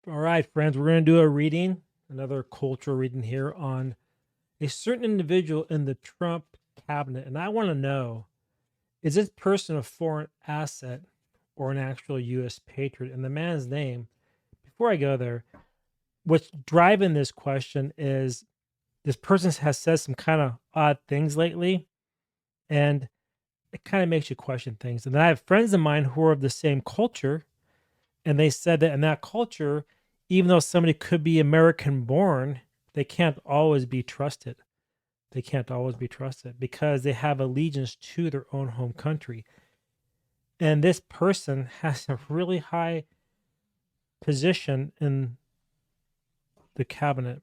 All right, friends, we're going to do a reading, another cultural reading here on a certain individual in the Trump cabinet. And I want to know, is this person a foreign asset or an actual U.S. patriot? And the man's name, before I go there, what's driving this question is this person has said some kind of odd things lately, and it kind of makes you question things. And then I have friends of mine who are of the same culture, and they said that in that culture, even though somebody could be American born, they can't always be trusted. They can't always be trusted because they have allegiance to their own home country. And this person has a really high position in the cabinet.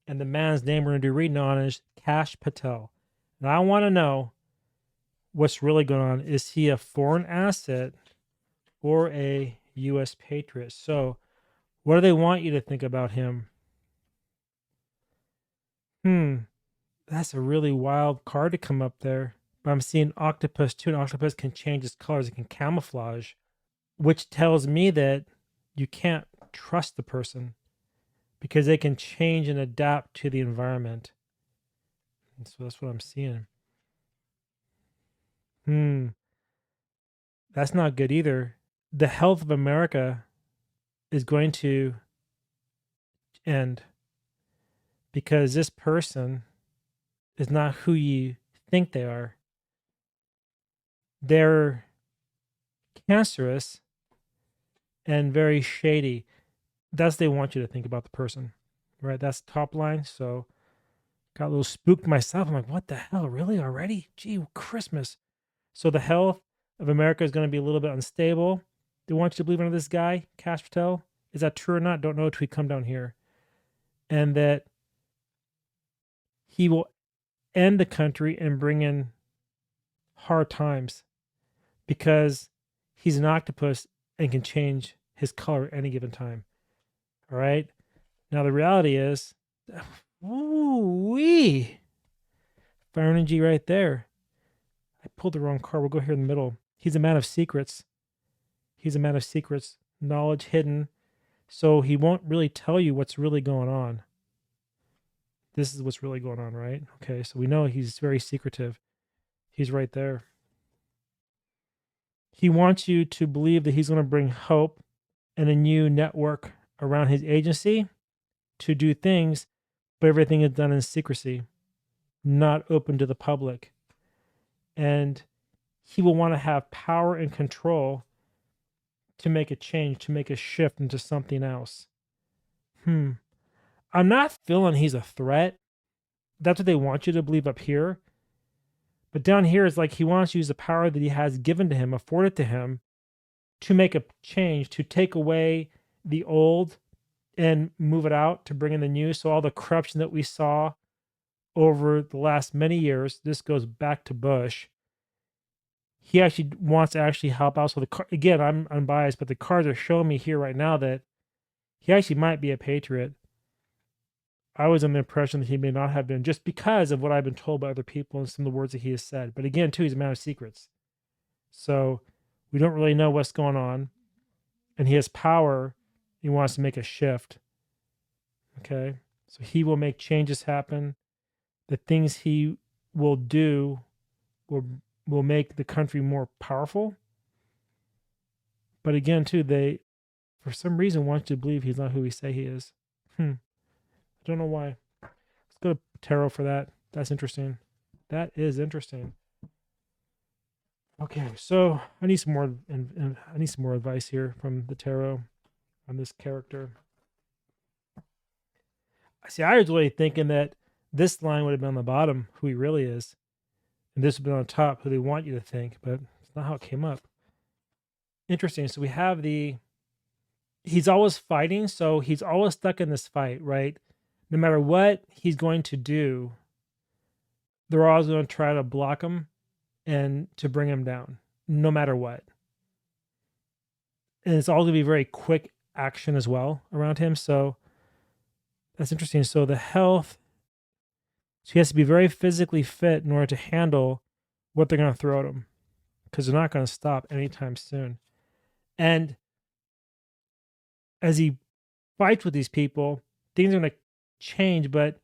And the man's name we're going to do reading on is Kash Patel. And I want to know what's really going on. Is he a foreign asset or a U.S. patriot? So, what do they want you to think about him? Hmm, that's a really wild card to come up there. But I'm seeing octopus too, and octopus can change its colors, it can camouflage, which tells me that you can't trust the person because they can change and adapt to the environment. And so that's what I'm seeing. Hmm, that's not good either. The health of America is going to end because this person is not who you think they are. They're cancerous and very shady. That's they want you to think about the person, right? That's top line. So got a little spooked myself. I'm like, what the hell? Really already? Gee, Christmas. So the health of America is going to be a little bit unstable. They want you to believe in this guy, Kash Patel. Is that true or not? Don't know until we come down here. And that he will end the country and bring in hard times because he's an octopus and can change his color at any given time. All right. Now the reality is, ooh wee, fire energy right there. I pulled the wrong card. We'll go here in the middle. He's a man of secrets. He's a man of secrets, knowledge hidden. So he won't really tell you what's really going on. This is what's really going on, right? Okay, so we know he's very secretive. He's right there. He wants you to believe that he's going to bring hope and a new network around his agency to do things, but everything is done in secrecy, not open to the public. And he will want to have power and control to make a change, to make a shift into something else. I'm not feeling he's a threat. That's what they want you to believe up here. But down here is like he wants to use the power that he has given to him, afforded to him, to make a change, to take away the old and move it out, to bring in the new. So all the corruption that we saw over the last many years, this goes back to Bush. He actually wants to actually help out. So again, I'm unbiased, but the cards are showing me here right now that he actually might be a patriot. I was under the impression that he may not have been, just because of what I've been told by other people and some of the words that he has said. But again, too, he's a man of secrets. So we don't really know what's going on. And he has power. He wants to make a shift. Okay. So he will make changes happen. The things he will do will will make the country more powerful. But again, too, they for some reason want you to believe he's not who he say he is. I don't know why. Let's go to tarot for that. That's interesting. That is interesting. Okay, so I need some more, and I need some more advice here from the tarot on this character. See, I was really thinking that this line would have been on the bottom, who he really is, and this would have been on top, who they want you to think, but it's not how it came up. Interesting. So we have he's always fighting, so he's always stuck in this fight, right? No matter what he's going to do, they're always going to try to block him and to bring him down, no matter what. And it's all going to be very quick action as well around him. So that's interesting. So the health, so he has to be very physically fit in order to handle what they're going to throw at him because they're not going to stop anytime soon. And as he fights with these people, things are going to change, but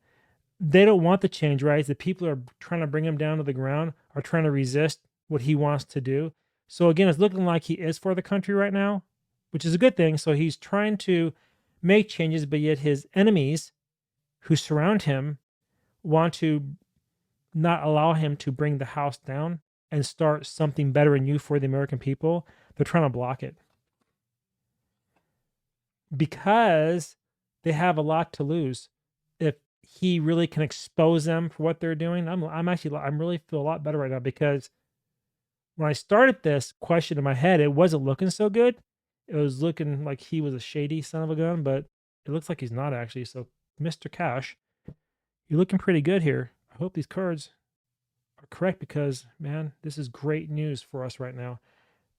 they don't want the change, right? The people are trying to bring him down to the ground, are trying to resist what he wants to do. So again, it's looking like he is for the country right now, which is a good thing. So he's trying to make changes, but yet his enemies who surround him want to not allow him to bring the house down and start something better and new for the American people. They're trying to block it because they have a lot to lose. If he really can expose them for what they're doing, I'm really feel a lot better right now, because when I started this question in my head, it wasn't looking so good. It was looking like he was a shady son of a gun, but it looks like he's not actually. So, Mr. Cash, you're looking pretty good here. I hope these cards are correct, because, man, this is great news for us right now.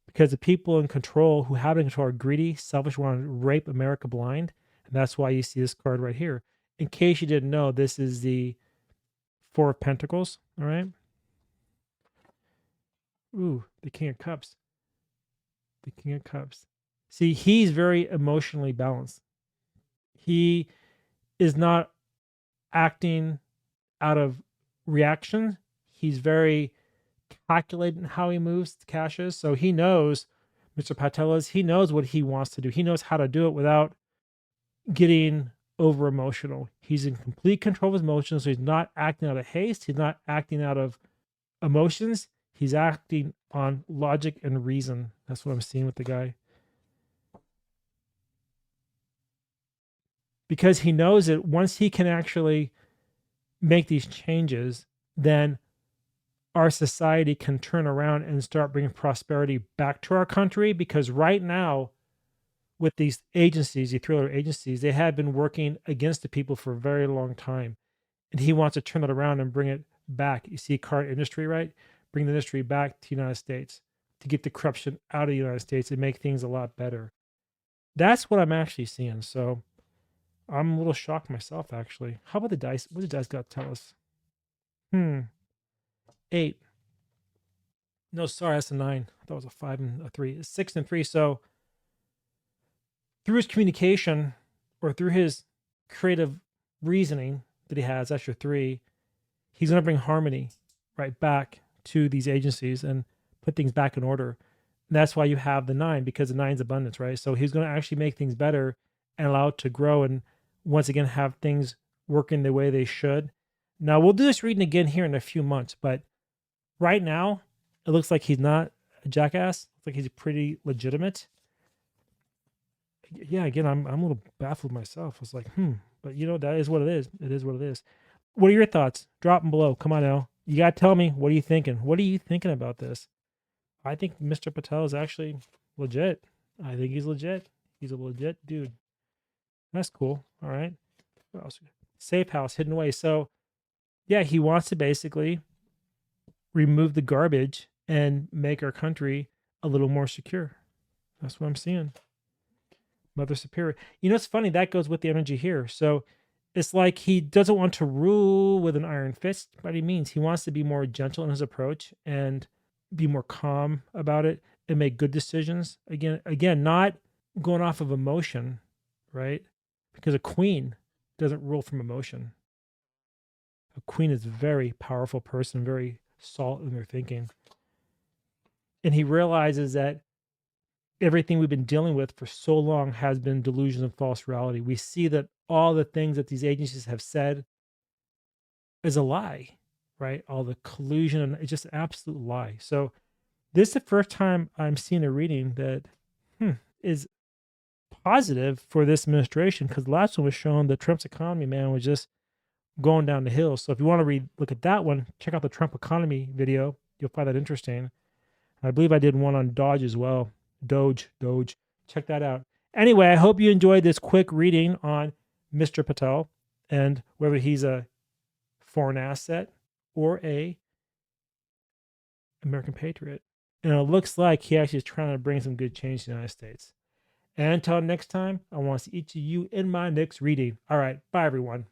Because the people in control who have it in control are greedy, selfish, want to rape America blind. And that's why you see this card right here. In case you didn't know, this is the Four of Pentacles. All right. Ooh, the King of Cups. The King of Cups. See, he's very emotionally balanced. He is not acting out of reaction. He's very calculated in how he moves, Cash is. So he knows, Mr. Patel is, he knows what he wants to do. He knows how to do it without getting over emotional. He's in complete control of his emotions. So he's not acting out of haste. He's not acting out of emotions. He's acting on logic and reason. That's what I'm seeing with the guy. Because he knows that once he can actually make these changes, then our society can turn around and start bringing prosperity back to our country. Because right now, with these agencies, the thriller agencies, they have been working against the people for a very long time. And he wants to turn it around and bring it back. You see car industry, right? Bring the industry back to the United States to get the corruption out of the United States and make things a lot better. That's what I'm actually seeing. So I'm a little shocked myself, actually. How about the dice? What did the dice got to tell us? 8. No, sorry, that's a 9. I thought it was a 5 and a 3. It's 6 and 3. So through his communication, or through his creative reasoning that he has, that's your 3, he's going to bring harmony right back to these agencies and put things back in order. And that's why you have the 9, because the 9's abundance, right? So he's going to actually make things better and allow it to grow, and once again have things working the way they should. Now, we'll do this reading again here in a few months, but right now, it looks like he's not a jackass. Looks like he's pretty legitimate. Yeah, again, I'm a little baffled myself. I was like, but that is what it is. It is what it is. What are your thoughts? Drop them below. Come on now. You got to tell me, what are you thinking? What are you thinking about this? I think Mr. Patel is actually legit. I think he's legit. He's a legit dude. That's cool. All right. What else? Safe house hidden away. So, yeah, he wants to basically remove the garbage and make our country a little more secure. That's what I'm seeing. Mother Superior. It's funny. That goes with the energy here. So it's like he doesn't want to rule with an iron fist by any means. He wants to be more gentle in his approach and be more calm about it and make good decisions. Again, not going off of emotion, right? Because a queen doesn't rule from emotion. A queen is a very powerful person, very solid in their thinking. And he realizes that everything we've been dealing with for so long has been delusion and false reality. We see that all the things that these agencies have said is a lie, right? All the collusion, and it's just an absolute lie. So this is the first time I'm seeing a reading that is positive for this administration, because the last one was showing that Trump's economy, man, was just going down the hill. So if you want to look at that one, check out the Trump economy video. You'll find that interesting. I believe I did one on Dodge as well. Doge. Check that out. Anyway, I hope you enjoyed this quick reading on Mr. Patel and whether he's a foreign asset or a American patriot. And it looks like he actually is trying to bring some good change to the United States. And until next time, I want to see each of you in my next reading. All right. Bye, everyone.